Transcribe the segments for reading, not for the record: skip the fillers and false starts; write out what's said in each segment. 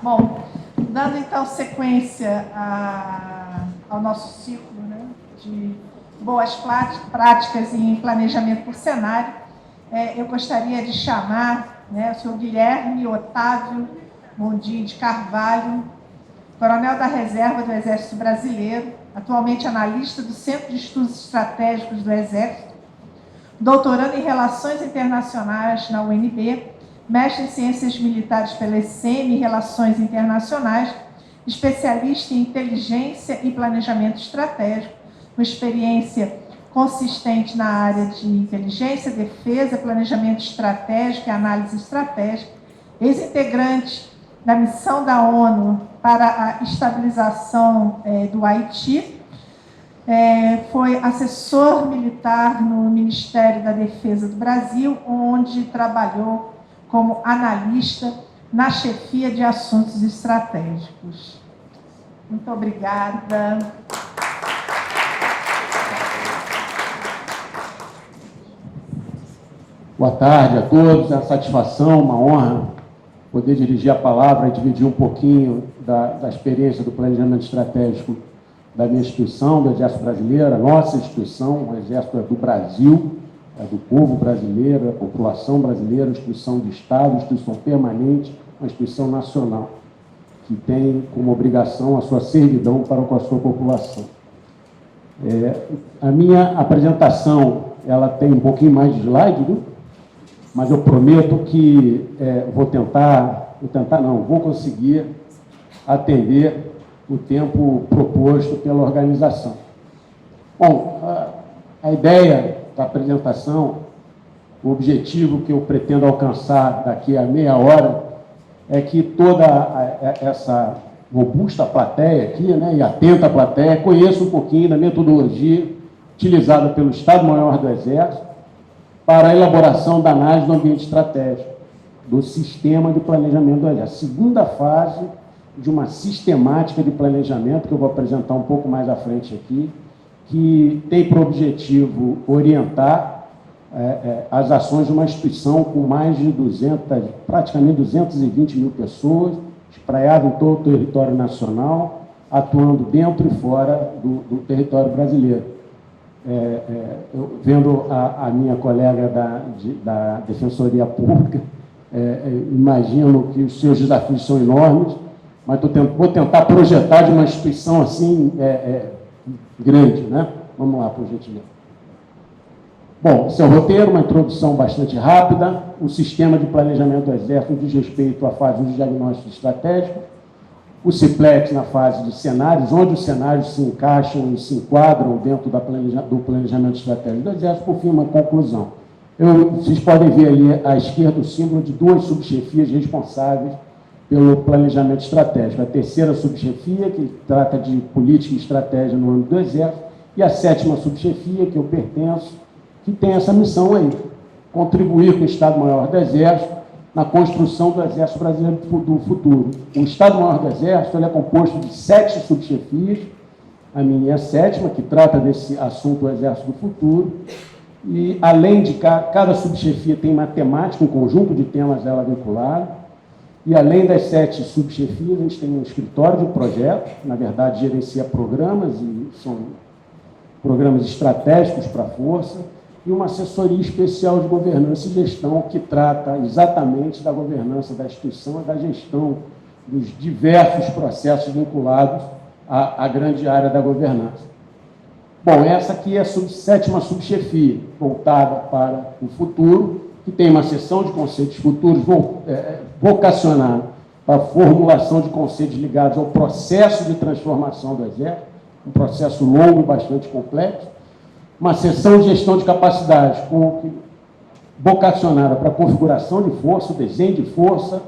Bom, dando então sequência ao nosso ciclo, né, de boas práticas em planejamento por cenário, eu gostaria de chamar, né, o senhor Guilherme Otávio Mondin de Carvalho, coronel da Reserva do Exército Brasileiro, atualmente analista do Centro de Estudos Estratégicos do Exército, doutorando em Relações Internacionais na UNB, mestre em Ciências Militares pela ECM e Relações Internacionais, especialista em Inteligência e Planejamento Estratégico, com experiência consistente na área de inteligência, defesa, planejamento estratégico e análise estratégica, ex-integrante da missão da ONU para a estabilização do Haiti, foi assessor militar no Ministério da Defesa do Brasil, onde trabalhou como analista na chefia de assuntos estratégicos. Muito obrigada. Boa tarde a todos, é uma satisfação, uma honra poder dirigir a palavra e dividir um pouquinho da experiência do planejamento estratégico da minha instituição, do Exército Brasileiro, a nossa instituição. O Exército é do Brasil, é do povo brasileiro, da população brasileira, instituição de Estado, instituição permanente, uma instituição nacional, que tem como obrigação a sua servidão para com a sua população. A minha apresentação, ela tem um pouquinho mais de slide, viu? Mas eu prometo que vou conseguir atender o tempo proposto pela organização. Bom, a ideia da apresentação, o objetivo que eu pretendo alcançar daqui a meia hora é que toda essa robusta plateia aqui, né, e atenta plateia, conheça um pouquinho da metodologia utilizada pelo Estado-Maior do Exército para a elaboração da análise do ambiente estratégico, do sistema de planejamento do Exército. A segunda fase de uma sistemática de planejamento, que eu vou apresentar um pouco mais à frente aqui, que tem por objetivo orientar as ações de uma instituição com mais de praticamente 220 mil pessoas, espraiadas em todo o território nacional, atuando dentro e fora do território brasileiro. Vendo a minha colega da Defensoria Pública, imagino que os seus desafios são enormes, mas vou tentar projetar de uma instituição assim grande, né? Vamos lá, por gentileza. Bom, esse é o roteiro, uma introdução bastante rápida. O sistema de planejamento do Exército diz respeito à fase de diagnóstico estratégico, o CIPLEX na fase de cenários, onde os cenários se encaixam e se enquadram dentro do planejamento estratégico do Exército, por fim, uma conclusão. Vocês podem ver ali à esquerda o símbolo de duas subchefias responsáveis pelo planejamento estratégico. A terceira subchefia, que trata de política e estratégia no âmbito do Exército, e a sétima subchefia, que eu pertenço, que tem essa missão aí, contribuir com o Estado-Maior do Exército na construção do Exército Brasileiro do futuro. O Estado-Maior do Exército ele é composto de 7 subchefias, a minha é a sétima, que trata desse assunto do Exército do futuro, e além de cada subchefia tem uma temática, um conjunto de temas ela vinculada, e além das 7 subchefias, a gente tem um escritório de projetos, na verdade gerencia programas, e são programas estratégicos para a Força, e uma assessoria especial de governança e gestão que trata exatamente da governança da instituição e da gestão dos diversos processos vinculados à grande área da governança. Bom, essa aqui é a sétima subchefia, voltada para o futuro, que tem uma seção de conceitos futuros vocacionada para a formulação de conceitos ligados ao processo de transformação do Exército, um processo longo e bastante complexo, uma seção de gestão de capacidades vocacionada para a configuração de força, o desenho de força,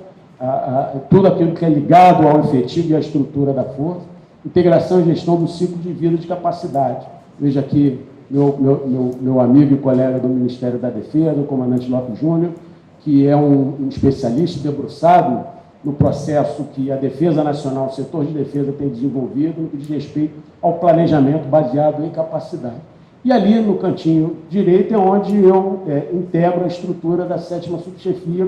tudo aquilo que é ligado ao efetivo e à estrutura da força, integração e gestão do ciclo de vida de capacidade. Veja aqui meu amigo e colega do Ministério da Defesa, o comandante Lopes Júnior, que é um especialista debruçado no processo que a Defesa Nacional, o setor de defesa, tem desenvolvido no que diz respeito ao planejamento baseado em capacidade. E ali, no cantinho direito, é onde eu integro a estrutura da sétima subchefia,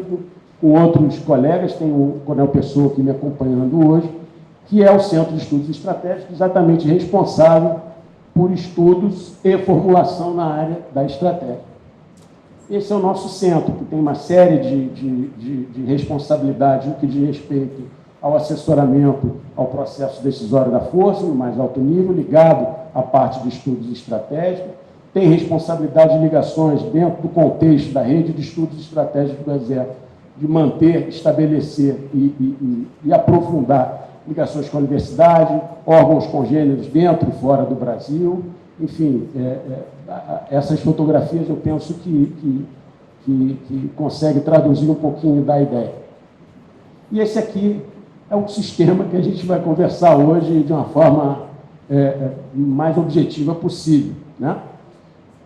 com outros colegas, tem o Coronel Pessoa aqui me acompanhando hoje, que é o Centro de Estudos Estratégicos, exatamente responsável por estudos e formulação na área da estratégia. Esse é o nosso centro, que tem uma série de responsabilidades no que diz respeito ao assessoramento ao processo decisório da Força, no mais alto nível, ligado à parte de estudos estratégicos, tem responsabilidade de ligações dentro do contexto da rede de estudos estratégicos do Exército, de manter, estabelecer e aprofundar ligações com a universidade, órgãos congêneres dentro e fora do Brasil. Enfim, essas fotografias eu penso que consegue traduzir um pouquinho da ideia. E esse aqui é um sistema que a gente vai conversar hoje de uma forma mais objetiva possível, né?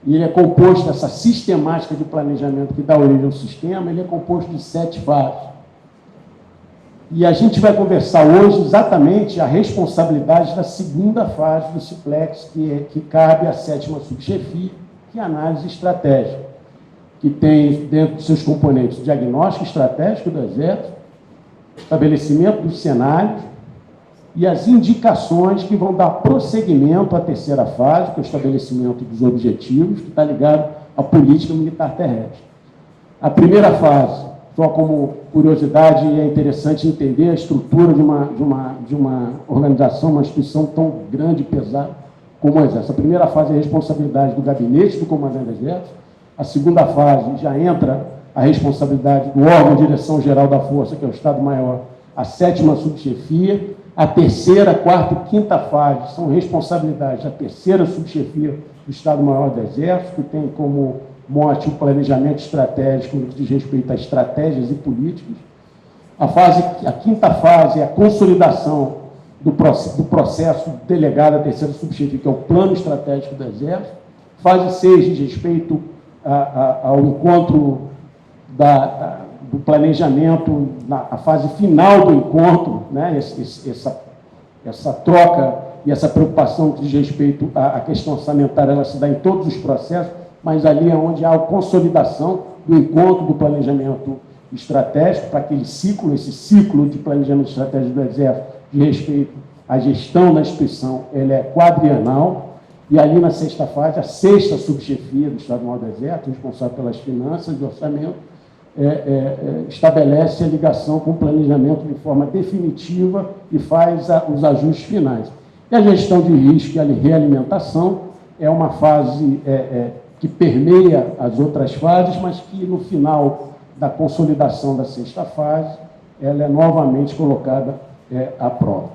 E ele é composto, essa sistemática de planejamento que dá origem ao sistema, ele é composto de 7 fases. E a gente vai conversar hoje exatamente a responsabilidade da segunda fase do Ciplex, que cabe à 7ª subchefia, que é a análise estratégica, que tem dentro dos seus componentes o diagnóstico estratégico do Exército, estabelecimento dos cenários e as indicações que vão dar prosseguimento à terceira fase, que é o estabelecimento dos objetivos, que está ligado à política militar terrestre. A primeira fase, só como curiosidade, é interessante entender a estrutura de uma organização, uma instituição tão grande e pesada como o Exército. A primeira fase é a responsabilidade do gabinete do comandante do Exército. A segunda fase já entra a responsabilidade do órgão de direção-geral da Força, que é o Estado-Maior, a 7ª subchefia. A terceira, quarta e quinta fase são responsabilidades da terceira subchefia do Estado-Maior do Exército, que tem como mote o planejamento estratégico no que diz respeito a estratégias e políticas. A quinta fase é a consolidação do processo delegado à terceira subchefia, que é o plano estratégico do Exército. Fase 6 diz respeito ao encontro do planejamento, a fase final do encontro, né? Essa troca e essa preocupação que diz respeito à questão orçamentária, ela se dá em todos os processos, mas ali é onde há a consolidação do encontro do planejamento estratégico, para aquele ciclo, esse ciclo de planejamento estratégico do Exército, de respeito à gestão da instituição, ele é quadrienal, e ali na 6ª fase, a 6ª subchefia do Estado-Maior do Exército, responsável pelas finanças e orçamento, estabelece a ligação com o planejamento de forma definitiva e faz os ajustes finais. E a gestão de risco e a realimentação é uma fase que permeia as outras fases, mas que no final da consolidação da 6ª fase, ela é novamente colocada à prova.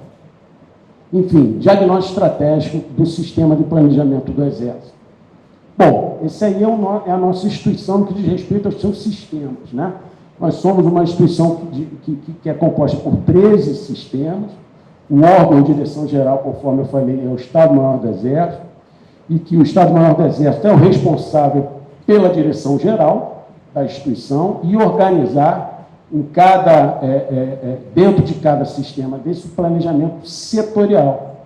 Enfim, diagnóstico estratégico do sistema de planejamento do Exército. Bom, esse aí é a nossa instituição que diz respeito aos seus sistemas, né? Nós somos uma instituição que é composta por 13 sistemas, o órgão de direção geral, conforme eu falei, é o Estado-Maior do Exército, e que o Estado-Maior do Exército é o responsável pela direção geral da instituição e organizar dentro de cada sistema desse planejamento setorial,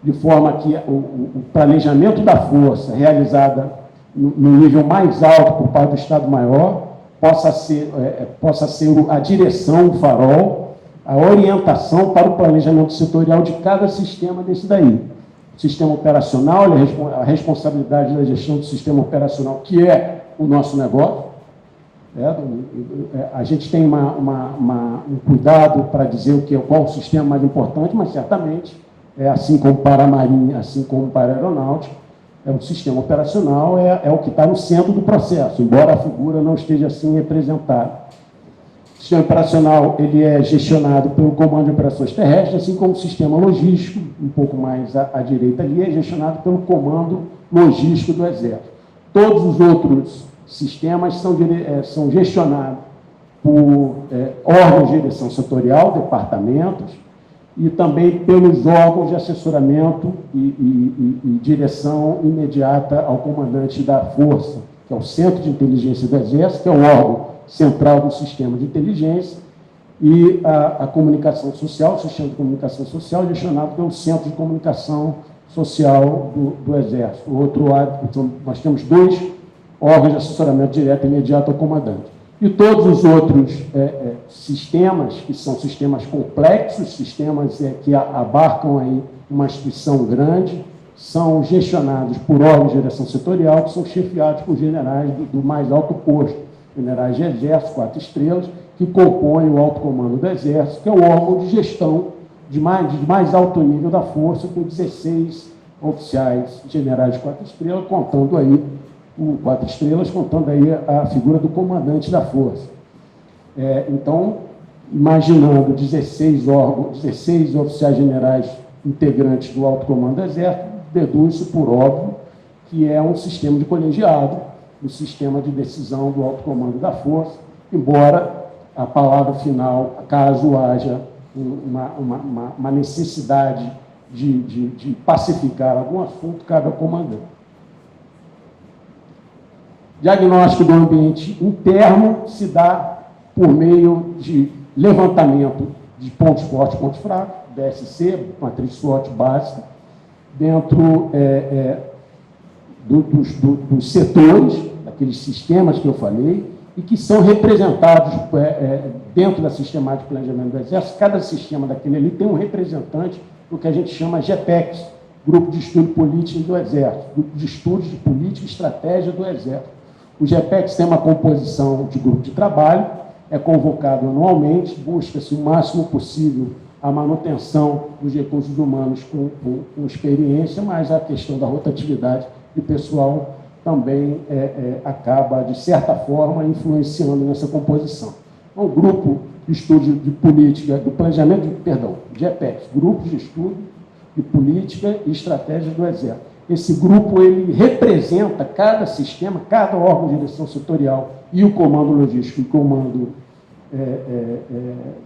de forma que o planejamento da força realizada no nível mais alto por parte do Estado-Maior possa ser a direção, o farol, a orientação para o planejamento setorial de cada sistema desse daí. O sistema operacional, a responsabilidade da gestão do sistema operacional, que é o nosso negócio. A gente tem um cuidado para dizer qual o sistema mais importante, mas certamente, assim como para a Marinha, assim como para a Aeronáutica, o sistema operacional é o que está no centro do processo, embora a figura não esteja assim representada. O sistema operacional ele é gestionado pelo Comando de Operações Terrestres, assim como o sistema logístico, um pouco mais à direita ali, é gestionado pelo Comando Logístico do Exército. Todos os outros sistemas são gestionados por órgãos de direção setorial, departamentos, e também pelos órgãos de assessoramento e direção imediata ao comandante da Força, que é o Centro de Inteligência do Exército, que é o órgão central do sistema de inteligência, e a comunicação social, o sistema de comunicação social, gestionado pelo Centro de Comunicação Social do Exército. O outro lado, então, nós temos 2 órgãos de assessoramento direto e imediato ao comandante. E todos os outros sistemas, que são sistemas complexos, sistemas que abarcam aí uma instituição grande, são gestionados por órgãos de direção setorial, que são chefiados por generais do mais alto posto, generais de exército, 4 estrelas, que compõem o alto comando do Exército, que é o órgão de gestão de mais alto nível da força, com 16 oficiais generais de 4 estrelas, contando aí a figura do comandante da força. Então, imaginando 16 oficiais generais integrantes do alto comando do Exército, deduz-se por óbvio que é um sistema de colegiado, um sistema de decisão do alto comando da força, embora a palavra final, caso haja uma necessidade de pacificar algum assunto, cabe ao comandante. Diagnóstico do ambiente interno se dá por meio de levantamento de pontos fortes e pontos fracos, DSC, matriz SWOT básica, dentro dos setores, daqueles sistemas que eu falei, e que são representados dentro da sistemática de planejamento do Exército. Cada sistema daquele ali tem um representante do que a gente chama GPEX, Grupo de Estudo Político do Exército, Grupo de Estudos de Política e Estratégia do Exército. O GPEX tem uma composição de grupo de trabalho, é convocado anualmente, busca-se o máximo possível a manutenção dos recursos humanos com experiência, mas a questão da rotatividade de pessoal também acaba, de certa forma, influenciando nessa composição. Então, o Grupo de Estudo de Política, do Planejamento, GEPEX, Grupo de Estudo de Política e Estratégia do Exército. Esse grupo ele representa cada sistema, cada órgão de direção setorial e o comando logístico e o comando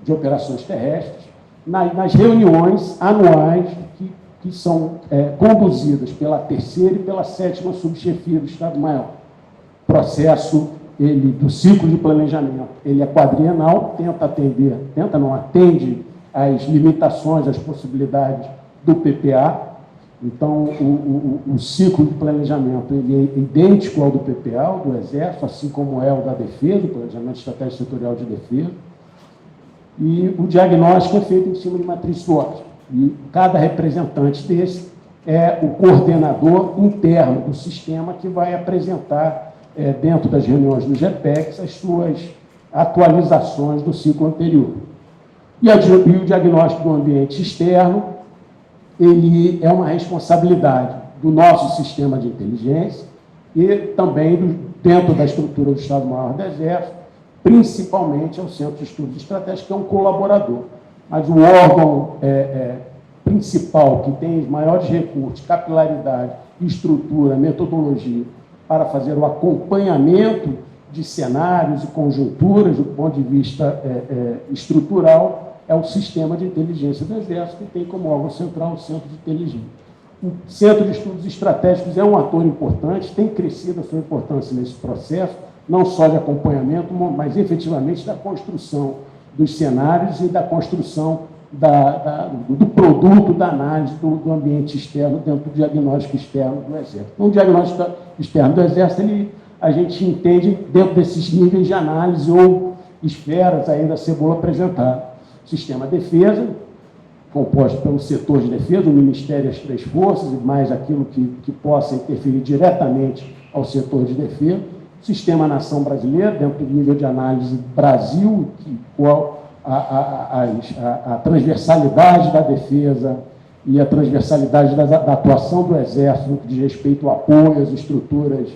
de operações terrestres, nas reuniões anuais que são conduzidas pela terceira e pela 7ª subchefia do Estado-Maior. Processo do ciclo de planejamento, ele é quadrienal, atende às limitações, às possibilidades do PPA. Então, o ciclo de planejamento ele é idêntico ao do PPA, o do Exército, assim como é o da Defesa, o Planejamento Estratégico Setorial de Defesa. E o diagnóstico é feito em cima de matriz SWOT. E cada representante desse é o coordenador interno do sistema que vai apresentar, dentro das reuniões do GPEX, as suas atualizações do ciclo anterior. E o diagnóstico do ambiente externo, ele é uma responsabilidade do nosso sistema de inteligência e também dentro da estrutura do Estado-Maior do Exército, principalmente ao Centro de Estudos Estratégicos, que é um colaborador. Mas o órgão principal, que tem os maiores recursos, capilaridade, estrutura, metodologia, para fazer o acompanhamento de cenários e conjunturas do ponto de vista estrutural, é o Sistema de Inteligência do Exército, que tem como órgão central o Centro de Inteligência. O Centro de Estudos Estratégicos é um ator importante, tem crescido a sua importância nesse processo, não só de acompanhamento, mas efetivamente da construção dos cenários e da construção do produto da análise do ambiente externo dentro do diagnóstico externo do Exército. Então, o diagnóstico externo do Exército, a gente entende dentro desses níveis de análise ou esferas aí da cebola apresentada. Sistema Defesa, composto pelo setor de defesa, o Ministério e as 3 forças, e mais aquilo que possa interferir diretamente ao setor de defesa. Sistema Nação Brasileira, dentro do nível de análise Brasil, a transversalidade da defesa e a transversalidade da atuação do Exército no que diz respeito ao apoio às estruturas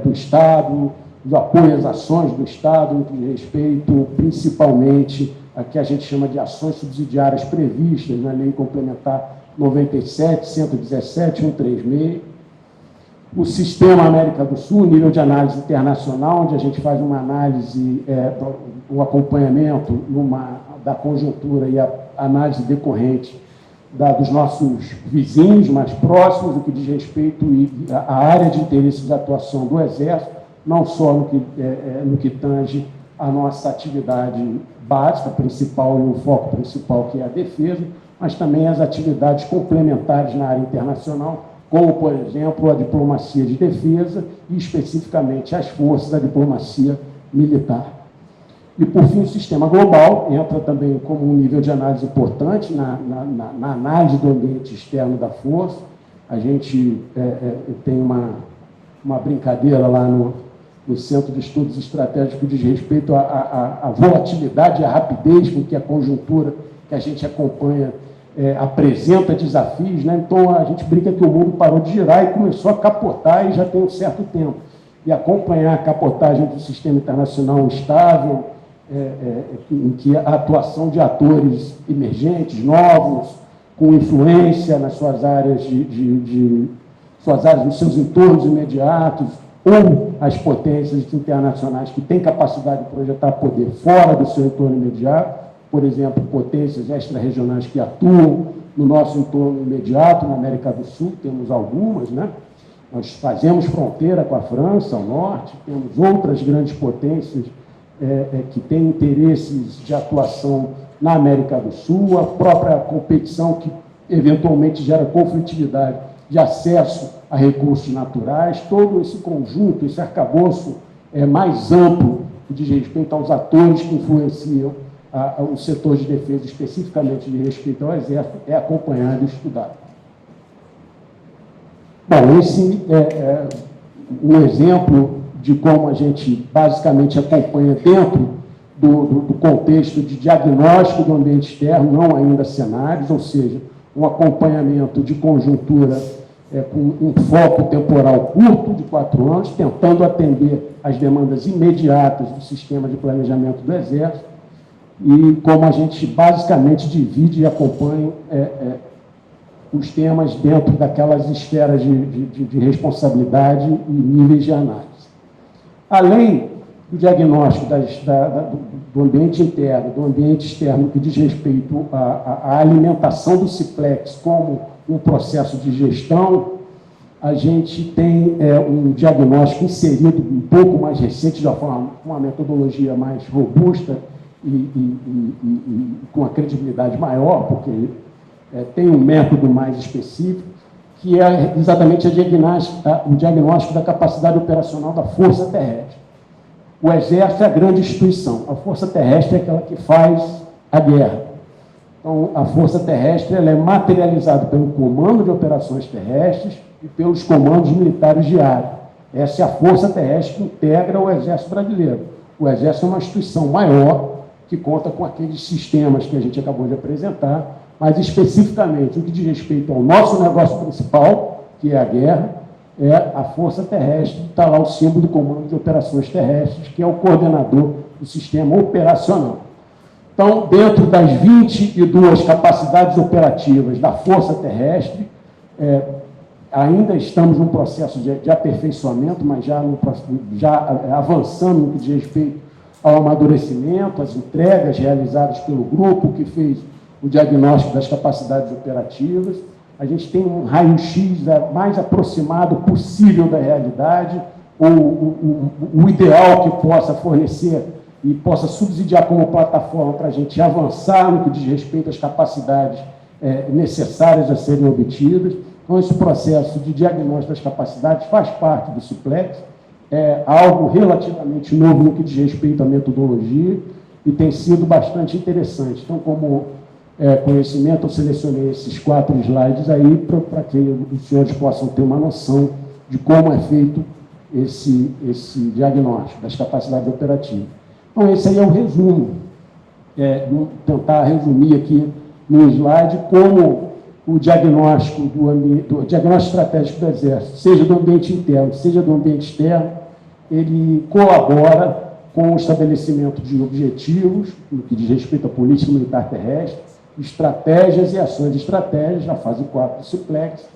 do Estado, do apoio às ações do Estado, no que diz respeito principalmente a que a gente chama de ações subsidiárias previstas na Lei Complementar 97, 117, 136. O Sistema América do Sul, nível de análise internacional, onde a gente faz uma análise, o acompanhamento da conjuntura e a análise decorrente dos nossos vizinhos mais próximos, o que diz respeito à área de interesse de atuação do Exército, não só no que tange a nossa atividade básica, principal e o foco principal, que é a defesa, mas também as atividades complementares na área internacional, como, por exemplo, a diplomacia de defesa e, especificamente, as forças da diplomacia militar. E, por fim, o sistema global entra também como um nível de análise importante na análise do ambiente externo da força. A gente tem uma brincadeira lá no Centro de Estudos Estratégicos que diz respeito à volatilidade e à rapidez com que a conjuntura que a gente acompanha apresenta desafios, né? Então, a gente brinca que o mundo parou de girar e começou a capotar e já tem um certo tempo. E acompanhar a capotagem do sistema internacional estável, em que a atuação de atores emergentes, novos, com influência nas suas áreas nos seus entornos imediatos, ou as potências internacionais que têm capacidade de projetar poder fora do seu entorno imediato, por exemplo, potências extra-regionais que atuam no nosso entorno imediato, na América do Sul, temos algumas, né? Nós fazemos fronteira com a França, ao norte, temos outras grandes potências que têm interesses de atuação na América do Sul, a própria competição que eventualmente gera conflitividade de acesso a recursos naturais, todo esse conjunto, esse arcabouço mais amplo que diz respeito aos atores que influenciam o setor de defesa, especificamente de respeito ao Exército, é acompanhado e estudado. Bom, esse é um exemplo de como a gente basicamente acompanha dentro do contexto de diagnóstico do ambiente externo, não ainda cenários, ou seja, um acompanhamento de conjuntura com um foco temporal curto, de 4 anos, tentando atender às demandas imediatas do sistema de planejamento do Exército, e como a gente basicamente divide e acompanha os temas dentro daquelas esferas de responsabilidade e níveis de análise. Além do diagnóstico do ambiente interno, do ambiente externo, que diz respeito à alimentação do Ciplex como um processo de gestão, a gente tem um diagnóstico inserido um pouco mais recente, já com uma metodologia mais robusta e com a credibilidade maior, porque tem um método mais específico, que é exatamente o diagnóstico da capacidade operacional da Força Terrestre. O Exército é a grande instituição, a Força Terrestre é aquela que faz a guerra. Então, a Força Terrestre ela é materializada pelo Comando de Operações Terrestres e pelos comandos militares de área. Essa é a Força Terrestre que integra o Exército Brasileiro. O Exército é uma instituição maior, que conta com aqueles sistemas que a gente acabou de apresentar, mas especificamente o que diz respeito ao nosso negócio principal, que é a guerra, é a Força Terrestre, está lá o símbolo do Comando de Operações Terrestres, que é o coordenador do sistema operacional. Então, dentro das 22 capacidades operativas da Força Terrestre, ainda estamos num processo de aperfeiçoamento, mas já avançando no que diz respeito ao amadurecimento, as entregas realizadas pelo grupo que fez o diagnóstico das capacidades operativas. A gente tem um raio-x mais aproximado possível da realidade, o ideal que possa fornecer e possa subsidiar como plataforma para a gente avançar no que diz respeito às capacidades necessárias a serem obtidas. Então, esse processo de diagnóstico das capacidades faz parte do Ciplex, é algo relativamente novo no que diz respeito à metodologia e tem sido bastante interessante. Então, como conhecimento, eu selecionei esses 4 slides aí para que os senhores possam ter uma noção de como é feito esse diagnóstico das capacidades operativas. Então, esse aí é o resumo. Vou tentar resumir aqui no slide como o diagnóstico do diagnóstico estratégico do Exército, seja do ambiente interno, seja do ambiente externo, ele colabora com o estabelecimento de objetivos, no que diz respeito à política militar terrestre, estratégias e ações de estratégias, na fase 4 do Ciplex,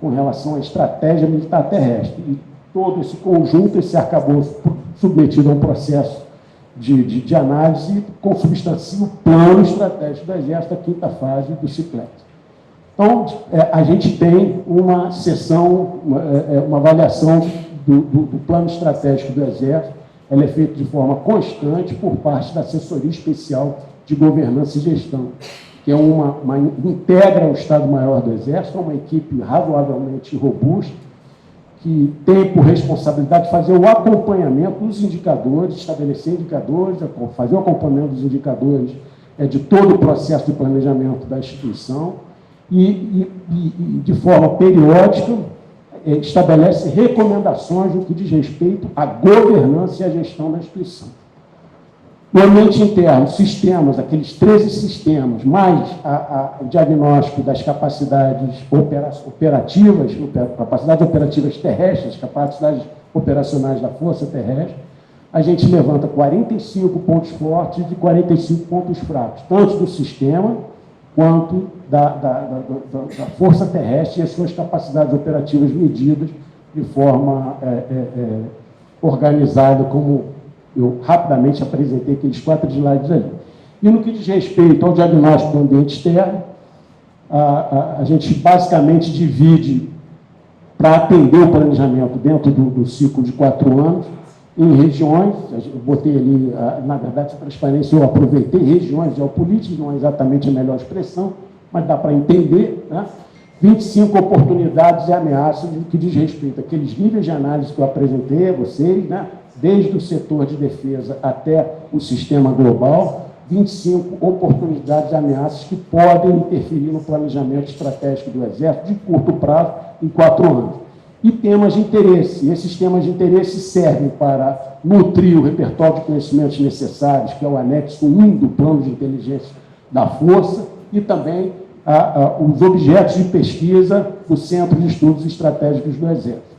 com relação à estratégia militar terrestre. E todo esse conjunto, esse arcabouço submetido a um processo de análise, consubstancia o plano estratégico do Exército, a 5ª fase do Ciplex. Então, a gente tem uma sessão, uma avaliação do plano estratégico do Exército. Ela é feita de forma constante por parte da Assessoria Especial de Governança e Gestão, que é integra o Estado-Maior do Exército, uma equipe razoavelmente robusta, que tem por responsabilidade fazer o acompanhamento dos indicadores, estabelecer indicadores, fazer o acompanhamento dos indicadores de todo o processo de planejamento da instituição e de forma periódica, estabelece recomendações no que diz respeito à governança e à gestão da instituição. No ambiente interno, sistemas, aqueles 13 sistemas, mais o diagnóstico das capacidades operativas terrestres, capacidades operacionais da Força Terrestre, a gente levanta 45 pontos fortes e 45 pontos fracos, tanto do sistema quanto da Força Terrestre e as suas capacidades operativas medidas de forma organizada, como eu rapidamente apresentei aqueles 4 slides ali. E no que diz respeito ao diagnóstico do ambiente externo, a gente basicamente divide, para atender o planejamento dentro do ciclo de 4 anos, em regiões. Eu botei ali, na verdade, essa transparência, eu aproveitei regiões geopolíticas, não é exatamente a melhor expressão, mas dá para entender, né? 25 oportunidades e ameaças no que diz respeito àqueles níveis de análise que eu apresentei a vocês, né? Desde o setor de defesa até o sistema global, 25 oportunidades e ameaças que podem interferir no planejamento estratégico do Exército de curto prazo, em 4 anos. E temas de interesse. Esses temas de interesse servem para nutrir o repertório de conhecimentos necessários, que é o anexo 1 do Plano de Inteligência da Força, e também os objetos de pesquisa do Centro de Estudos Estratégicos do Exército.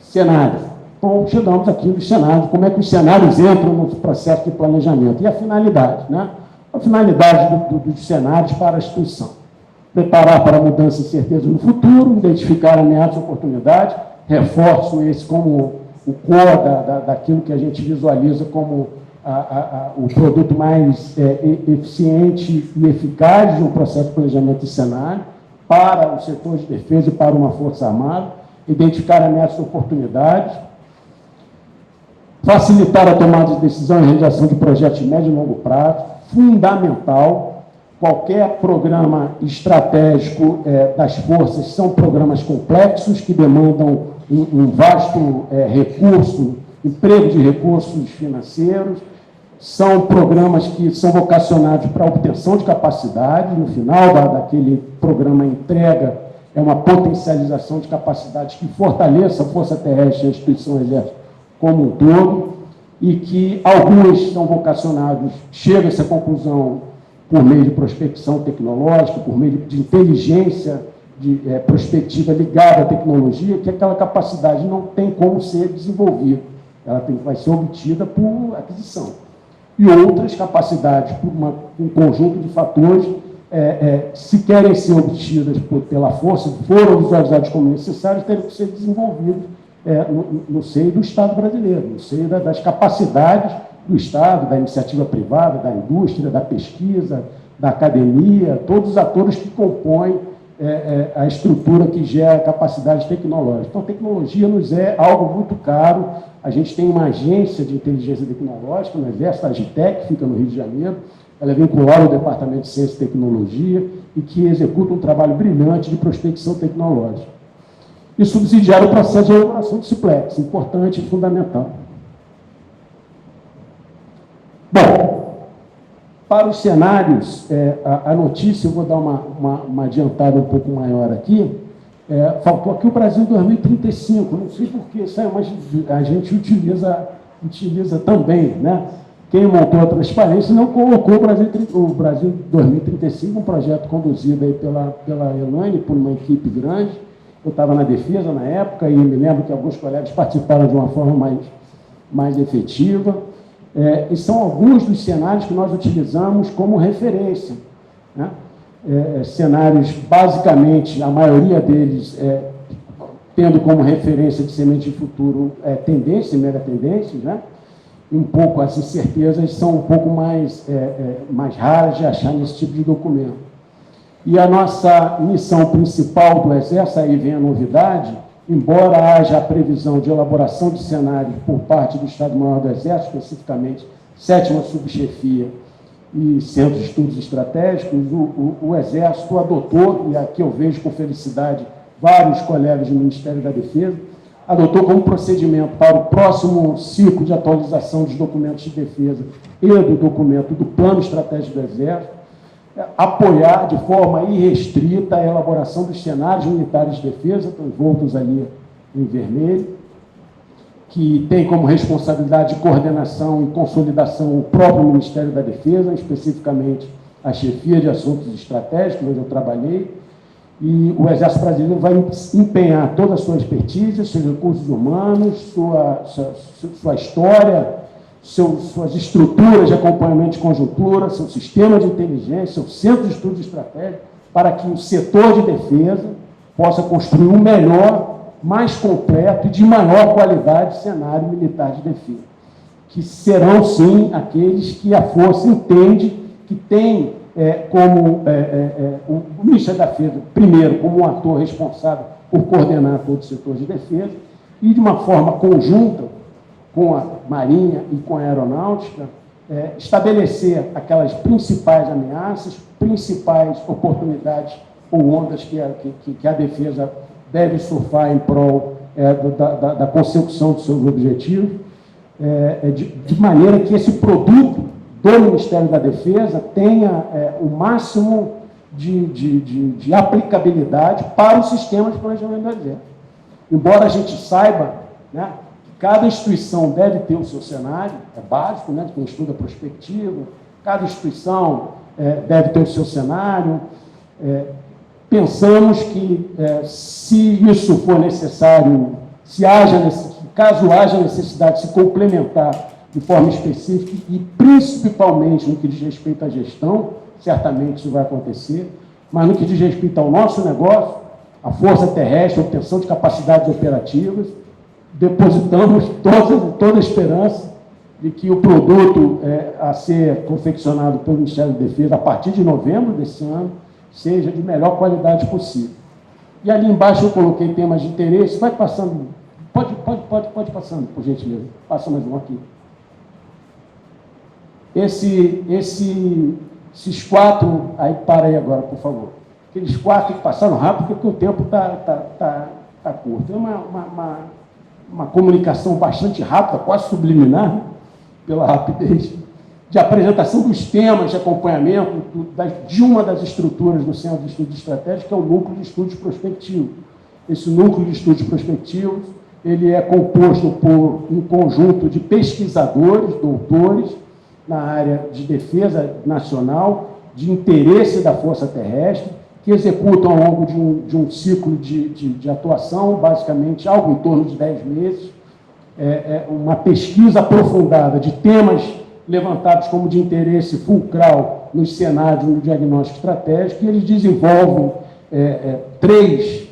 Cenário. Então, chegamos aqui nos cenários, como é que os cenários entram no processo de planejamento. E a finalidade, né? A finalidade dos cenários para a instituição. Preparar para a mudança e certeza no futuro, identificar ameaças e oportunidades, reforço esse como o core daquilo que a gente visualiza como o produto mais eficiente e eficaz de um processo de planejamento de cenário para o setor de defesa e para uma força armada, identificar ameaças e oportunidades, facilitar a tomada de decisão e realização de projetos de médio e longo prazo, fundamental. Qualquer programa estratégico das forças são programas complexos que demandam um vasto recurso, emprego de recursos financeiros, são programas que são vocacionados para a obtenção de capacidade. No final daquele programa entrega é uma potencialização de capacidades que fortaleça a Força Terrestre e a instituição Exército como um todo, e que alguns são vocacionados, chega a essa conclusão por meio de prospecção tecnológica, por meio de inteligência prospectiva ligada à tecnologia, que aquela capacidade não tem como ser desenvolvida, ela vai ser obtida por aquisição. E outras capacidades, por um conjunto de fatores, se querem ser obtidas pela força, foram visualizados como necessários, terem que ser desenvolvidos no seio do Estado brasileiro, no seio das capacidades do Estado, da iniciativa privada, da indústria, da pesquisa, da academia, todos os atores que compõem a estrutura que gera capacidades tecnológicas. Então, a tecnologia nos é algo muito caro. A gente tem uma agência de inteligência tecnológica no Exército, a Agitec, que fica no Rio de Janeiro. Ela é vinculada ao Departamento de Ciência e Tecnologia e que executa um trabalho brilhante de prospecção tecnológica. E subsidiar o processo de elaboração do CIPLEX, importante e fundamental. Bom, para os cenários, a notícia, eu vou dar uma adiantada um pouco maior aqui, faltou aqui o Brasil 2035, não sei porquê, mas a gente utiliza também, né? Quem montou a transparência não colocou o Brasil 2035, um projeto conduzido aí pela Elaine, por uma equipe grande. Eu estava na defesa na época e me lembro que alguns colegas participaram de uma forma mais efetiva. E são alguns dos cenários que nós utilizamos como referência, né? Cenários, basicamente, a maioria deles tendo como referência de semente de futuro tendência, mega tendências, né? Um pouco as incertezas são um pouco mais raras de achar nesse tipo de documento. E a nossa missão principal do Exército, aí vem a novidade, embora haja a previsão de elaboração de cenários por parte do Estado-Maior do Exército, especificamente 7ª Subchefia e Centro de Estudos Estratégicos, o Exército adotou, e aqui eu vejo com felicidade vários colegas do Ministério da Defesa, adotou como procedimento para o próximo ciclo de atualização dos documentos de defesa e do documento do Plano Estratégico do Exército, apoiar de forma irrestrita a elaboração dos cenários militares de defesa, estão envoltos ali em vermelho, que tem como responsabilidade de coordenação e consolidação o próprio Ministério da Defesa, especificamente a Chefia de Assuntos Estratégicos, onde eu trabalhei, e o Exército Brasileiro vai empenhar toda a sua expertise, seus recursos humanos, sua história, suas estruturas de acompanhamento de conjuntura, seu sistema de inteligência, seu centro de estudos estratégicos, para que o setor de defesa possa construir um melhor, mais completo e de maior qualidade cenário militar de defesa, que serão, sim, aqueles que a Força entende que tem o Ministério da Defesa, primeiro, como um ator responsável por coordenar todo o setor de defesa, e de uma forma conjunta com a Marinha e com a Aeronáutica, estabelecer aquelas principais ameaças, principais oportunidades ou ondas que a defesa deve surfar em prol da consecução de seus objetivos, de maneira que esse produto do Ministério da Defesa tenha o máximo de aplicabilidade para o sistema de planejamento do Exército. Embora a gente saiba, né, que cada instituição deve ter o seu cenário, é básico, né, quem estuda prospectiva, cada instituição deve ter o seu cenário. Pensamos que, se isso for necessário, caso haja necessidade de se complementar de forma específica e principalmente no que diz respeito à gestão, certamente isso vai acontecer, mas no que diz respeito ao nosso negócio, a Força Terrestre, a obtenção de capacidades operativas, depositamos toda a esperança de que o produto a ser confeccionado pelo Ministério da Defesa a partir de novembro desse ano seja de melhor qualidade possível. E ali embaixo eu coloquei temas de interesse, vai passando, pode passando, por gentileza, passa mais um aqui. Esses quatro, aí para aí agora, por favor. Aqueles quatro que passaram rápido, porque o tempo está curto. É uma comunicação bastante rápida, quase subliminar, pela rapidez, de apresentação dos temas de acompanhamento de uma das estruturas do Centro de Estudos Estratégicos, que é o Núcleo de Estudos Prospectivos. Esse Núcleo de Estudos Prospectivos, ele é composto por um conjunto de pesquisadores, doutores, na área de defesa nacional, de interesse da Força Terrestre, que executam ao longo de um ciclo de atuação, basicamente algo em torno de 10 meses, uma pesquisa aprofundada de temas levantados como de interesse fulcral nos cenários no diagnóstico estratégico, e eles desenvolvem 3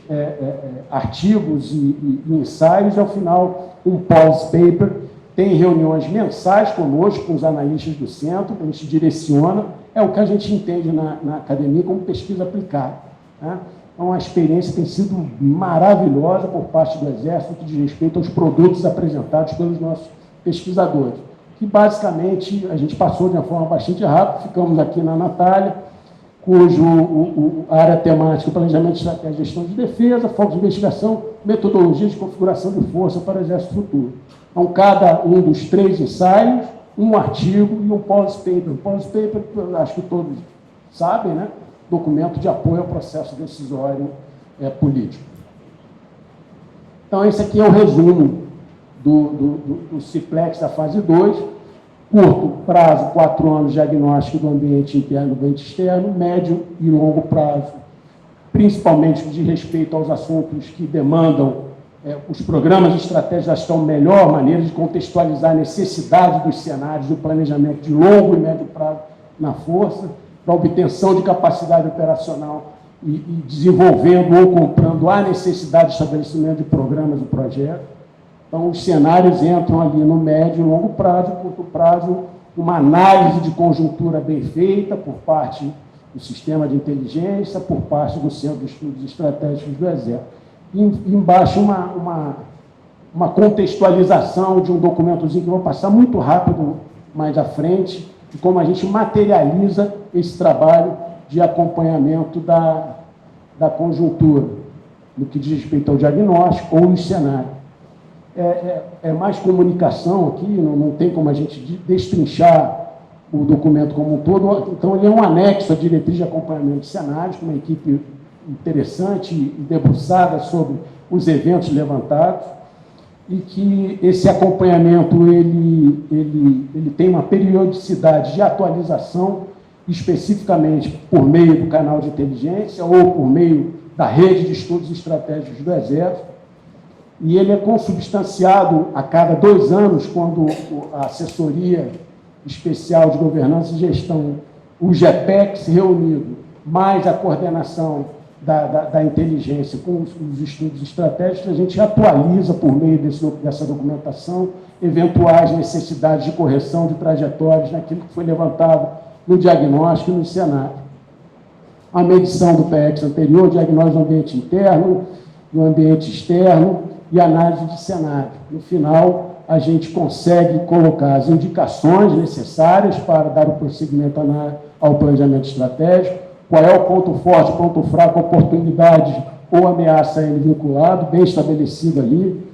artigos e ensaios, e ao final um policy paper. Tem reuniões mensais conosco, com os analistas do centro, a gente direciona, é o que a gente entende na academia como pesquisa aplicada, né? Então, a experiência tem sido maravilhosa por parte do Exército, que diz respeito aos produtos apresentados pelos nossos pesquisadores, que basicamente a gente passou de uma forma bastante rápida. Ficamos aqui na Natália, cujo a área temática, planejamento, estratégia e gestão de defesa, foco de investigação, metodologia de configuração de força para o Exército Futuro. Então, cada um dos 3 ensaios, um artigo e um policy paper. O policy paper, acho que todos sabem, né? Documento de apoio ao processo decisório político. Então, esse aqui é o resumo do CIPLEX da fase 2. Curto prazo, 4 anos, diagnóstico do ambiente interno e do ambiente externo. Médio e longo prazo, principalmente de respeito aos assuntos que demandam os programas de estratégia, acho que é a melhor maneira de contextualizar a necessidade dos cenários do planejamento de longo e médio prazo na Força, para a obtenção de capacidade operacional e desenvolvendo ou comprando a necessidade de estabelecimento de programas e projetos. Então, os cenários entram ali no médio e longo prazo, curto prazo, uma análise de conjuntura bem feita por parte do sistema de inteligência, por parte do Centro de Estudos Estratégicos do Exército. E embaixo, uma contextualização de um documentozinho que eu vou passar muito rápido mais à frente, e como a gente materializa esse trabalho de acompanhamento da conjuntura, no que diz respeito ao diagnóstico ou no cenário. É mais comunicação aqui, não tem como a gente destrinchar o documento como um todo, então ele é um anexo à diretriz de acompanhamento de cenários, com uma equipe interessante e debruçada sobre os eventos levantados, e que esse acompanhamento ele tem uma periodicidade de atualização, especificamente por meio do canal de inteligência ou por meio da rede de estudos estratégicos do Exército, e ele é consubstanciado a cada 2 anos, quando a assessoria especial de governança e gestão, o GEPEX reunido, mais a coordenação da inteligência com os estudos estratégicos, a gente atualiza por meio dessa documentação eventuais necessidades de correção de trajetórias naquilo que foi levantado no diagnóstico e no cenário. A medição do PEX anterior, diagnóstico do ambiente interno, do ambiente externo e análise de cenário. No final, a gente consegue colocar as indicações necessárias para dar o prosseguimento ao planejamento estratégico, qual é o ponto forte, ponto fraco, oportunidade ou ameaça a ele vinculado, bem estabelecido ali,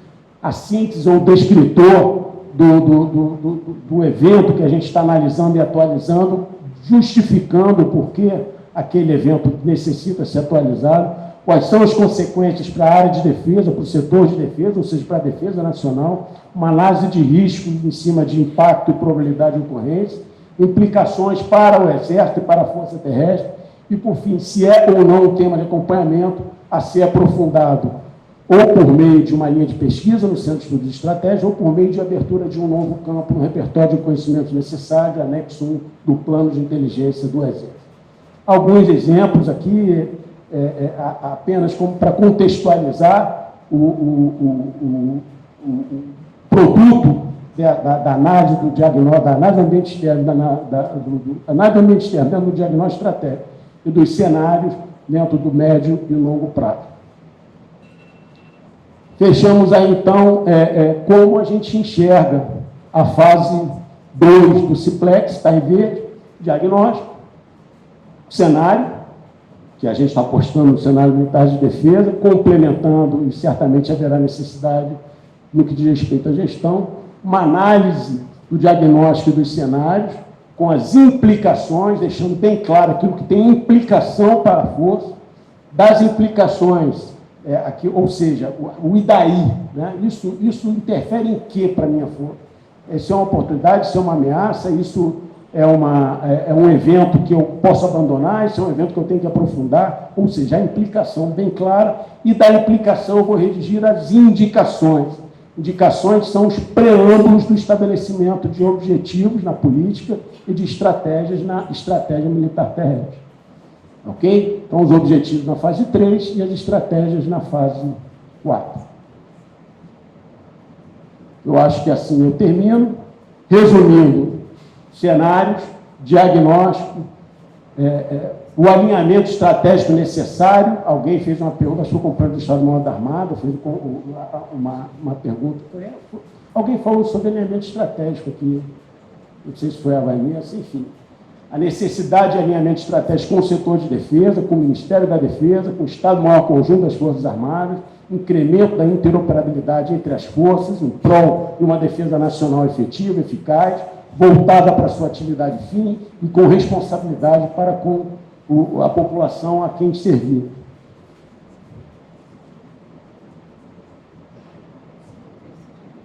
a síntese ou descritor do evento que a gente está analisando e atualizando, justificando por que aquele evento necessita ser atualizado, quais são as consequências para a área de defesa, para o setor de defesa, ou seja, para a defesa nacional, uma análise de risco em cima de impacto e probabilidade de ocorrência, implicações para o Exército e para a Força Terrestre, e, por fim, se é ou não um tema de acompanhamento a ser aprofundado ou por meio de uma linha de pesquisa no Centro de Estudos Estratégicos ou por meio de abertura de um novo campo no repertório de conhecimentos necessários, anexo 1 do Plano de Inteligência do Exército. Alguns exemplos aqui, apenas como para contextualizar o produto da análise do diagnóstico, da análise do ambiente externo, análise do ambiente externo dentro do diagnóstico estratégico e dos cenários dentro do médio e longo prazo. Fechamos aí, então, como a gente enxerga a fase 2 do Ciplex, está em verde, diagnóstico, cenário, que a gente está apostando no cenário militar de defesa, complementando, e certamente haverá necessidade no que diz respeito à gestão, uma análise do diagnóstico dos cenários, com as implicações, deixando bem claro aquilo que tem implicação para a força, das implicações, aqui, ou seja, o e daí, né? Isso interfere em quê para a minha força? Isso é uma oportunidade, isso é uma ameaça, isso é um evento que eu posso abandonar, isso é um evento que eu tenho que aprofundar, ou seja, a implicação bem clara, e da implicação eu vou redigir as indicações. Indicações são os preâmbulos do estabelecimento de objetivos na política e de estratégias na estratégia militar terrestre. Ok? Então, os objetivos na fase 3 e as estratégias na fase 4. Eu acho que assim eu termino. Resumindo, cenários, diagnóstico, o alinhamento estratégico necessário. Alguém fez uma pergunta, acho que o companheiro do Estado-Maior da Armada fez uma pergunta. Alguém falou sobre alinhamento estratégico aqui, não sei se foi a Vanessa, enfim. A necessidade de alinhamento estratégico com o setor de defesa, com o Ministério da Defesa, com o Estado-Maior Conjunto das Forças Armadas, incremento da interoperabilidade entre as forças, em prol de uma defesa nacional efetiva, eficaz, voltada para a sua atividade fim e com responsabilidade para com a população a quem servir.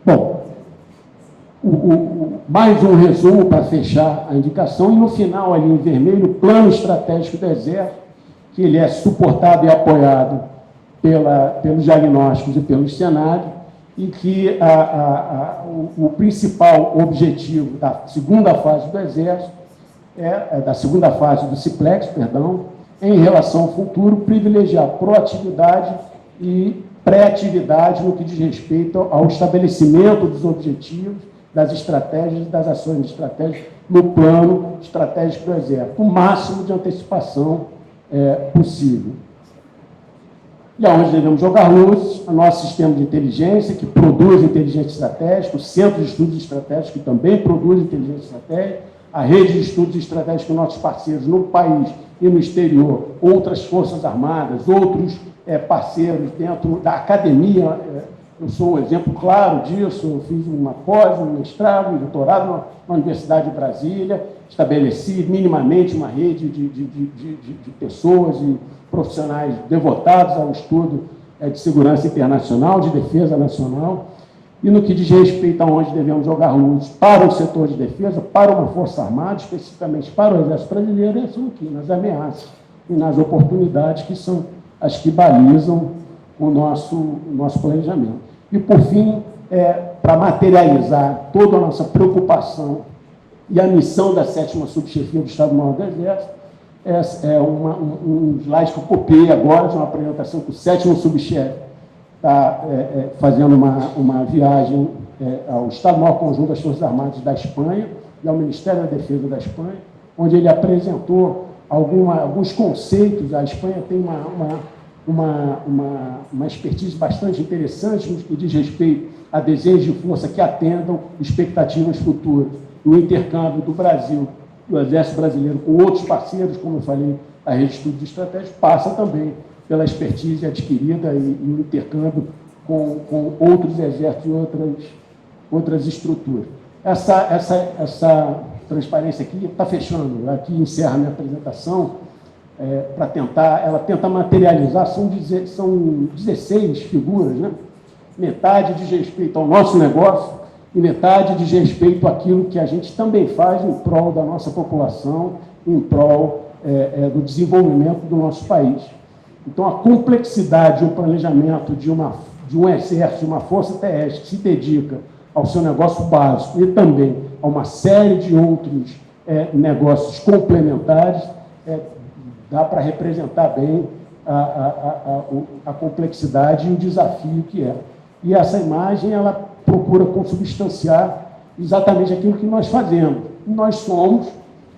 Bom, mais um resumo para fechar a indicação, e no final, ali em vermelho, o plano estratégico do Exército, que ele é suportado e apoiado pelos diagnósticos e pelos cenários, e que o principal objetivo da segunda fase do Exército, da segunda fase do Ciplex, perdão, em relação ao futuro, privilegiar proatividade e pré-atividade no que diz respeito ao estabelecimento dos objetivos, das estratégias e das ações estratégicas no plano estratégico do Exército, o máximo de antecipação possível. E aonde devemos jogar luz, o nosso sistema de inteligência, que produz inteligência estratégica, o Centro de Estudos Estratégicos, que também produz inteligência estratégica, a rede de estudos estratégicos dos nossos parceiros no país e no exterior, outras forças armadas, outros parceiros dentro da academia. Eu sou um exemplo claro disso. Eu fiz uma pós, um mestrado, um doutorado na Universidade de Brasília, estabeleci minimamente uma rede de pessoas e profissionais devotados ao estudo de segurança internacional, de defesa nacional, e no que diz respeito a onde devemos jogar luz para o setor de defesa, para uma Força Armada, especificamente para o Exército Brasileiro, é aqui, nas ameaças e nas oportunidades que são as que balizam o nosso planejamento. E, por fim, para materializar toda a nossa preocupação e a missão da 7ª Subchefia do Estado-Maior do Exército, um slide que eu copiei agora de uma apresentação que o 7º Subchefe está fazendo uma viagem ao Estado-Maior Conjunto das Forças Armadas da Espanha e ao Ministério da Defesa da Espanha, onde ele apresentou alguns conceitos. A Espanha tem uma expertise bastante interessante no que diz respeito a desejos de força que atendam expectativas futuras. O intercâmbio do Brasil, do Exército Brasileiro, com outros parceiros, como eu falei, a rede de estudos estratégicos, passa também pela expertise adquirida e o intercâmbio com outros exércitos e outras estruturas. Essa transparência aqui está fechando. Aqui encerra a minha apresentação. Ela tenta materializar, são 16 figuras, né? Metade diz respeito ao nosso negócio e metade diz respeito àquilo que a gente também faz em prol da nossa população, em prol do desenvolvimento do nosso país. Então, a complexidade e o planejamento de um exército, de uma força terrestre que se dedica ao seu negócio básico e também a uma série de outros negócios complementares, dá para representar bem a complexidade e o desafio que é. E essa imagem, ela procura consubstanciar exatamente aquilo que nós fazemos. Nós somos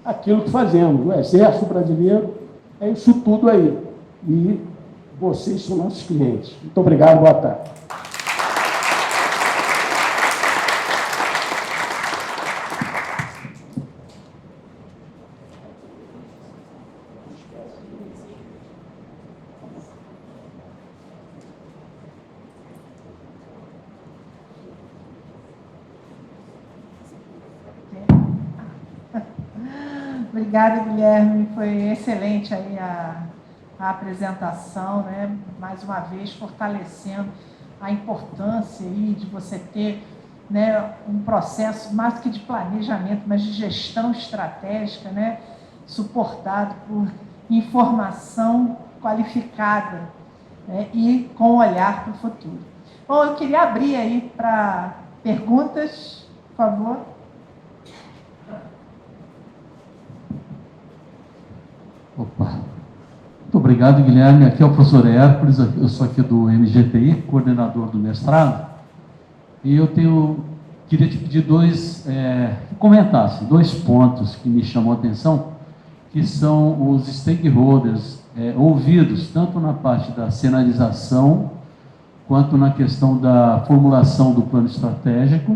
aquilo que fazemos. O Exército Brasileiro é isso tudo aí. E vocês são nossos clientes. Muito obrigado, boa tarde. Obrigada, Guilherme. Foi excelente aí a apresentação, né? Mais uma vez fortalecendo a importância aí de você ter, né, um processo mais que de planejamento, mas de gestão estratégica, né, suportado por informação qualificada, né, e com olhar para o futuro. Bom, eu queria abrir aí para perguntas, por favor. Opa. Muito obrigado, Guilherme. Aqui é o professor Hércules, eu sou aqui do MGTI, coordenador do mestrado, e eu queria te pedir comentasse dois pontos que me chamam a atenção, que são os stakeholders ouvidos, tanto na parte da cenarização, quanto na questão da formulação do plano estratégico,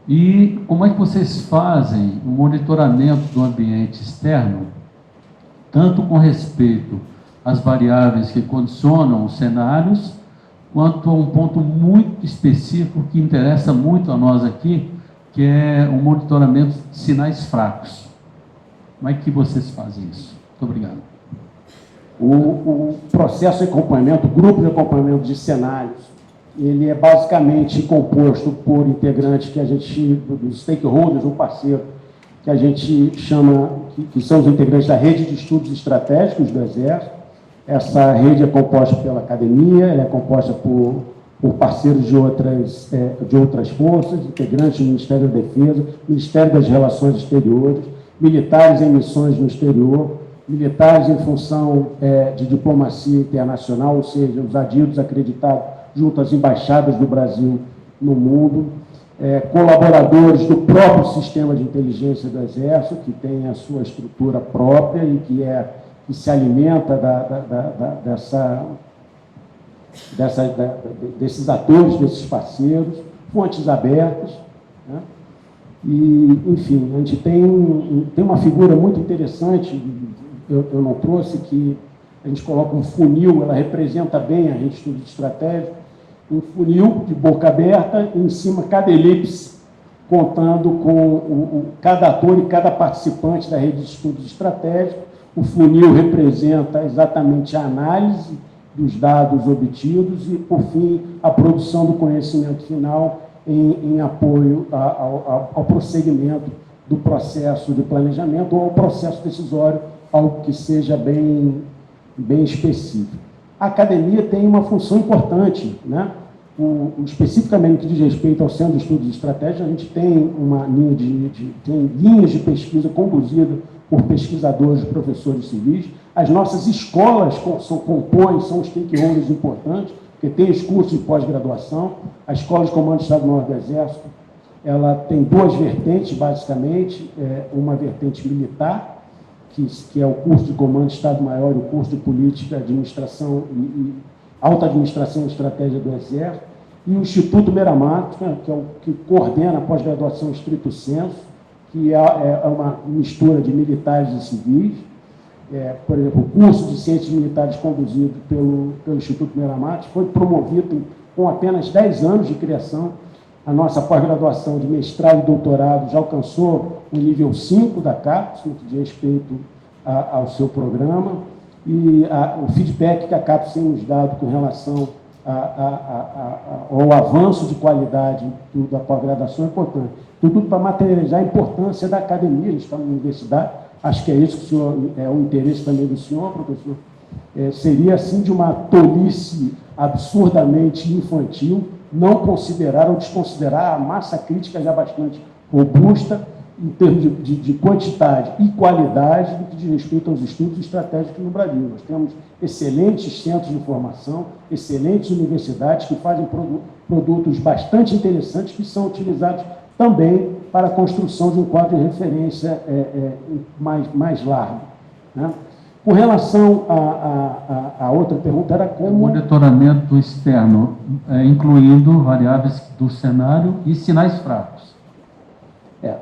e como é que vocês fazem o monitoramento do ambiente externo, tanto com respeito às variáveis que condicionam os cenários, quanto a um ponto muito específico que interessa muito a nós aqui, que é o monitoramento de sinais fracos. Como é que vocês fazem isso? Muito obrigado. O processo de acompanhamento, o grupo de acompanhamento de cenários, ele é basicamente composto por integrantes que a gente, dos stakeholders, um parceiro, que a gente chama, que são os integrantes da rede de estudos estratégicos do Exército. Essa rede é composta pela academia, ela é composta por parceiros de outras forças, integrantes do Ministério da Defesa, Ministério das Relações Exteriores, militares em missões no exterior, militares em função de diplomacia internacional, ou seja, os adidos acreditados junto às embaixadas do Brasil no mundo, colaboradores do próprio sistema de inteligência do Exército, que tem a sua estrutura própria e que se alimenta desses atores, desses parceiros, fontes abertas, né? E, enfim, a gente tem uma figura muito interessante, eu não trouxe, que a gente coloca um funil, ela representa bem a rede de estudos estratégicos, um funil de boca aberta, e em cima cada elipse, contando com cada ator e cada participante da rede de estudos estratégicos. O funil representa exatamente a análise dos dados obtidos e, por fim, a produção do conhecimento final em apoio ao prosseguimento do processo de planejamento ou ao processo decisório, algo que seja bem específico. A academia tem uma função importante, né? Especificamente no que diz respeito ao Centro de Estudos e Estratégia, a gente tem uma linha tem linhas de pesquisa conduzidas por pesquisadores e professores civis. As nossas escolas são stakeholders importantes, porque tem os cursos de pós-graduação. A Escola de Comando do Estado-Maior do Exército, ela tem duas vertentes, basicamente, uma vertente militar, que é o curso de Comando de Estado-Maior, o curso de Política, Administração e Alta Administração e Estratégia do Exército, e o Instituto Meramato, né, que é o que coordena a pós-graduação estrito sensu, que é uma mistura de militares e civis. Por exemplo, o curso de Ciências Militares conduzido pelo Instituto Meramato foi promovido com apenas 10 anos de criação. A nossa pós-graduação de mestrado e doutorado já alcançou o nível 5 da CAPES, no que diz respeito ao seu programa, e o feedback que a CAPES tem nos dado com relação ao avanço de qualidade da pós-graduação é importante. Tudo para materializar a importância da academia. A gente está na universidade, acho que é isso que o senhor, o interesse também do senhor, professor. Seria, assim, de uma tolice absurdamente infantil não considerar ou desconsiderar a massa crítica já bastante robusta em termos de quantidade e qualidade do que diz respeito aos estudos estratégicos no Brasil. Nós temos excelentes centros de formação, excelentes universidades que fazem produtos bastante interessantes que são utilizados também para a construção de um quadro de referência mais largo, né? Com relação à outra pergunta, era como... Monitoramento externo, incluindo variáveis do cenário e sinais fracos.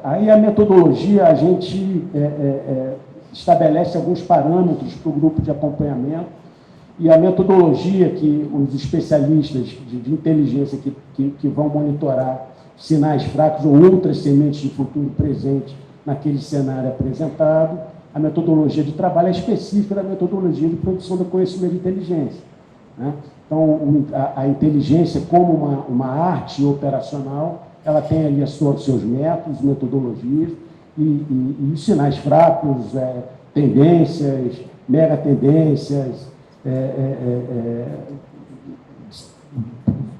Aí a metodologia, a gente estabelece alguns parâmetros para o grupo de acompanhamento, e a metodologia que os especialistas de inteligência que vão monitorar sinais fracos ou outras sementes de futuro presente naquele cenário apresentado, a metodologia de trabalho é específica da metodologia de produção do conhecimento de inteligência, né? Então, a inteligência, como uma arte operacional, ela tem ali seus métodos, metodologias, e os sinais fracos, tendências, megatendências,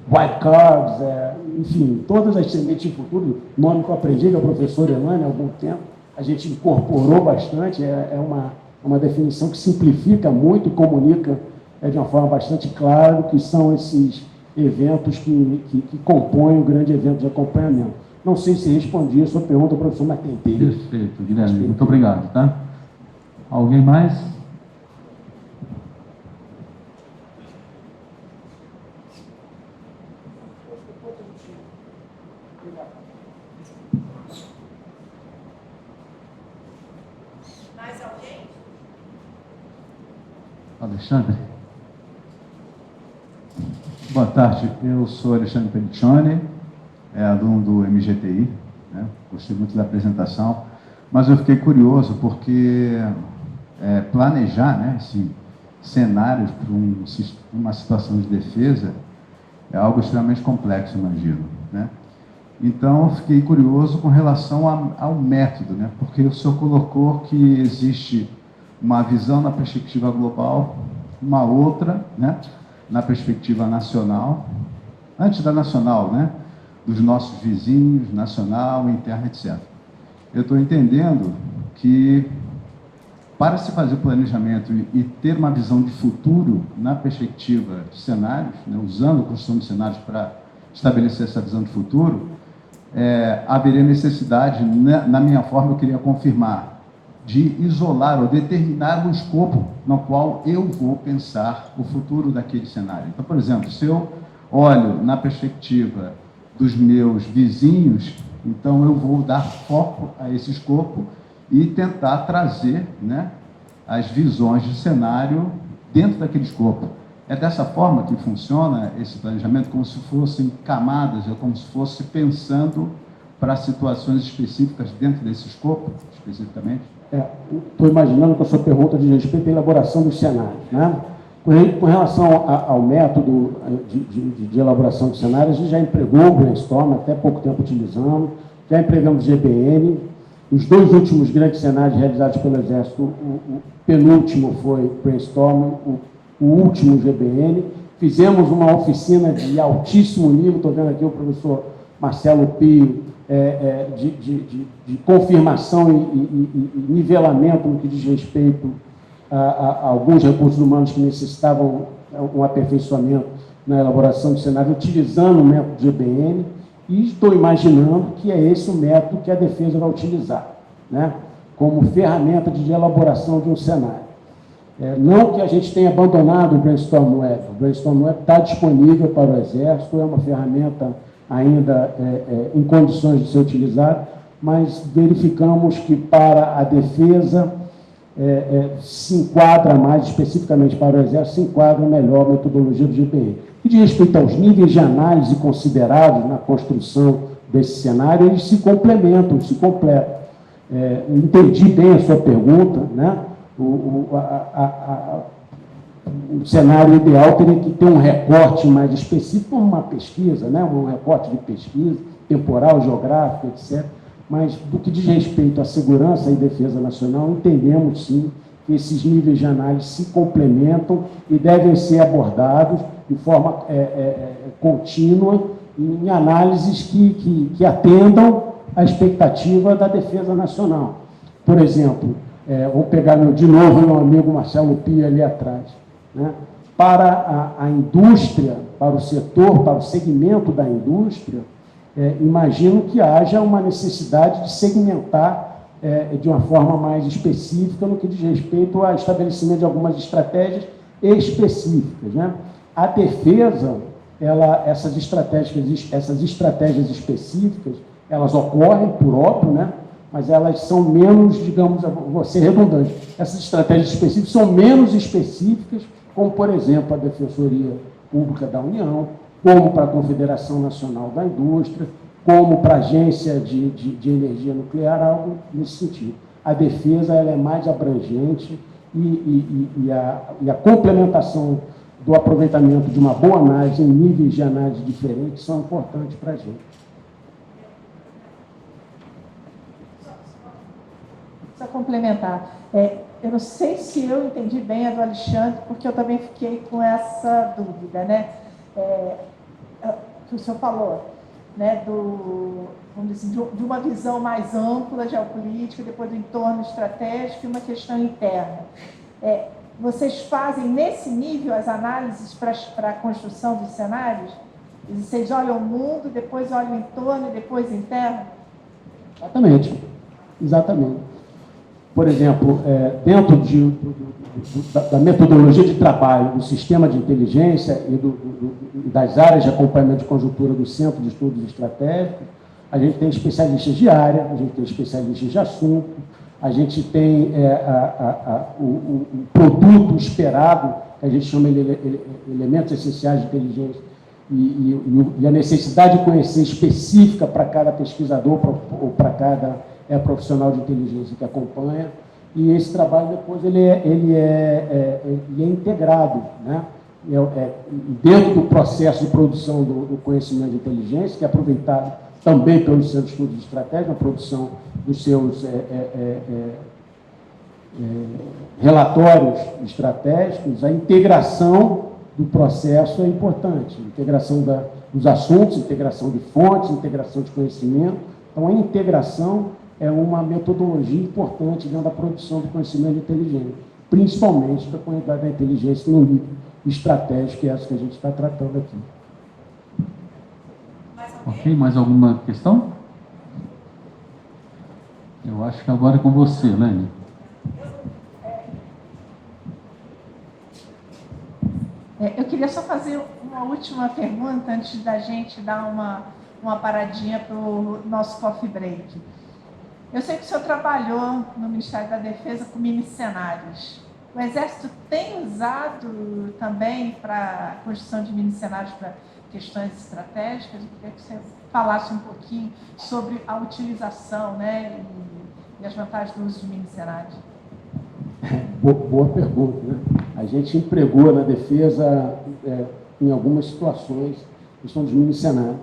wildcards, enfim, todas as sementes de futuro, nome que eu aprendi com a professora Elane há algum tempo, a gente incorporou bastante, uma definição que simplifica muito e comunica de uma forma bastante clara o que são esses eventos que compõem o grande evento de acompanhamento. Não sei se respondi a sua pergunta, professor, mas tentei. Perfeito, Guilherme. Muito obrigado. Tá? Alguém mais? Mais alguém? Alexandre? Boa tarde, eu sou Alexandre Pelliccione, aluno do MGTI, né? Gostei muito da apresentação, mas eu fiquei curioso porque planejar, né, assim, cenários para uma situação de defesa é algo extremamente complexo, imagino, né? Então, eu fiquei curioso com relação ao método, né? Porque o senhor colocou que existe uma visão na perspectiva global, uma outra, né, na perspectiva nacional, antes da nacional, né, dos nossos vizinhos, nacional, interna, etc. Eu estou entendendo que, para se fazer planejamento e ter uma visão de futuro na perspectiva de cenários, né, usando a construção de cenários para estabelecer essa visão de futuro, haveria necessidade, na minha forma, eu queria confirmar, de isolar ou determinar o escopo no qual eu vou pensar o futuro daquele cenário. Então, por exemplo, se eu olho na perspectiva dos meus vizinhos, Então, eu vou dar foco a esse escopo e tentar trazer, né, as visões de cenário dentro daquele escopo. É dessa forma que funciona esse planejamento, como se fossem camadas, é como se fosse pensando para situações específicas dentro desse escopo, especificamente? Estou imaginando que a sua pergunta diz respeito à elaboração dos cenários, né? Com relação ao método de elaboração de cenários, a gente já empregou o brainstorm, até pouco tempo utilizando, já empregamos GBN. Os 2 últimos grandes cenários realizados pelo Exército, o penúltimo foi brainstorm, o último GBN. Fizemos uma oficina de altíssimo nível, estou vendo aqui o professor Marcelo Pio, de confirmação e nivelamento no que diz respeito a alguns recursos humanos que necessitavam um aperfeiçoamento na elaboração de cenário, utilizando o método GBN, e estou imaginando que é esse o método que a defesa vai utilizar, né, como ferramenta de elaboração de um cenário. Não que a gente tenha abandonado o Brainstorm Web. O Brainstorm Web está disponível para o Exército, é uma ferramenta ainda em condições de ser utilizada, mas verificamos que para a defesa se enquadra mais, especificamente para o Exército, se enquadra melhor a metodologia do GBN. E de respeito aos níveis de análise considerados na construção desse cenário, eles se complementam, se completam. Entendi bem a sua pergunta, né? O cenário ideal teria que ter um recorte mais específico, como uma pesquisa, né? Um recorte de pesquisa, temporal, geográfico, etc. Mas, do que diz respeito à segurança e defesa nacional, entendemos, sim, que esses níveis de análise se complementam e devem ser abordados de forma contínua em análises que atendam à expectativa da defesa nacional. Por exemplo, vou pegar de novo meu amigo Marcelo Pia ali atrás, né? Para a indústria, para o setor, para o segmento da indústria, imagino que haja uma necessidade de segmentar de uma forma mais específica no que diz respeito ao estabelecimento de algumas estratégias específicas, né? A defesa, essas estratégias específicas, elas ocorrem, por óbvio, né? Mas elas são menos, digamos, vou ser redundante, essas estratégias específicas são menos específicas, como, por exemplo, a Defensoria Pública da União, como para a Confederação Nacional da Indústria, como para a Agência de Energia Nuclear, algo nesse sentido. A defesa ela é mais abrangente e a complementação do aproveitamento de uma boa análise em níveis de análise diferentes são importantes para a gente. Só complementar. Eu não sei se eu entendi bem a do Alexandre, porque eu também fiquei com essa dúvida, né? Que o senhor falou, né? Vamos dizer, de uma visão mais ampla, geopolítica, depois do entorno estratégico e uma questão interna. Vocês fazem nesse nível as análises para a construção dos cenários? Vocês olham o mundo, depois olham o entorno e depois o interno? Exatamente. Por exemplo, dentro da metodologia de trabalho do sistema de inteligência e das áreas de acompanhamento de conjuntura do Centro de Estudos Estratégicos, a gente tem especialistas de área, a gente tem especialistas de assunto, a gente tem o produto esperado, que a gente chama de elementos essenciais de inteligência, e a necessidade de conhecer específica para cada pesquisador ou para cada profissional de inteligência que acompanha, e esse trabalho depois ele é integrado, né? Dentro do processo de produção do conhecimento de inteligência, que é aproveitado também pelo Centro de Estudos Estratégicos, na produção dos seus relatórios estratégicos, a integração do processo é importante, integração dos assuntos, integração de fontes, integração de conhecimento. Então, a integração é uma metodologia importante dentro da produção do conhecimento inteligente, principalmente da comunidade da inteligência no nível estratégico, que é essa que a gente está tratando aqui. Ok, mais alguma questão? Eu acho que agora é com você, Lene. Eu queria só fazer uma última pergunta antes da gente dar uma paradinha para o nosso coffee break. Eu sei que o senhor trabalhou no Ministério da Defesa com mini-cenários. O Exército tem usado também para a construção de mini-cenários para questões estratégicas? Eu queria que você falasse um pouquinho sobre a utilização, né, e as vantagens do uso de mini-cenários. Boa pergunta, né? A gente empregou na defesa, em algumas situações, a questão dos mini-cenários.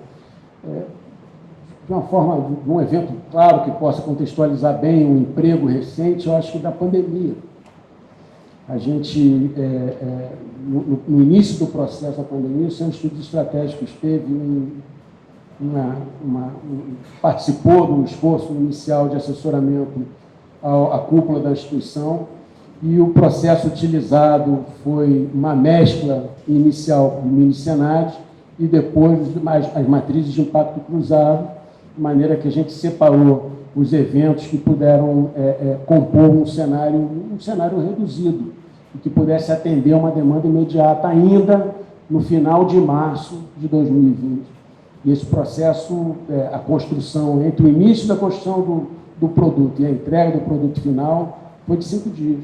De uma forma, de um evento, claro, que possa contextualizar bem um emprego recente, eu acho que da pandemia. A gente, no início do processo da pandemia, o Centro de Estudos Estratégicos participou do esforço inicial de assessoramento à cúpula da instituição, e o processo utilizado foi uma mescla inicial de mini-cenários e depois as matrizes de impacto cruzado, de maneira que a gente separou os eventos que puderam compor um cenário reduzido, e que pudesse atender a uma demanda imediata ainda no final de março de 2020. E esse processo, a construção, entre o início da construção do produto e a entrega do produto final, foi de 5 dias.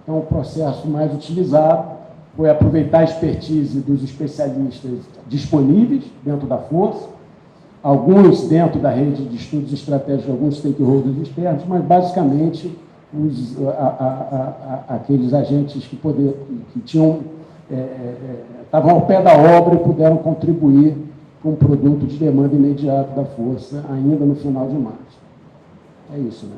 Então, o processo mais utilizado foi aproveitar a expertise dos especialistas disponíveis dentro da força, alguns dentro da rede de estudos estratégicos, alguns stakeholders externos, mas, basicamente, aqueles agentes que estavam ao pé da obra e puderam contribuir com um produto de demanda imediata da força, ainda no final de março. É isso, né?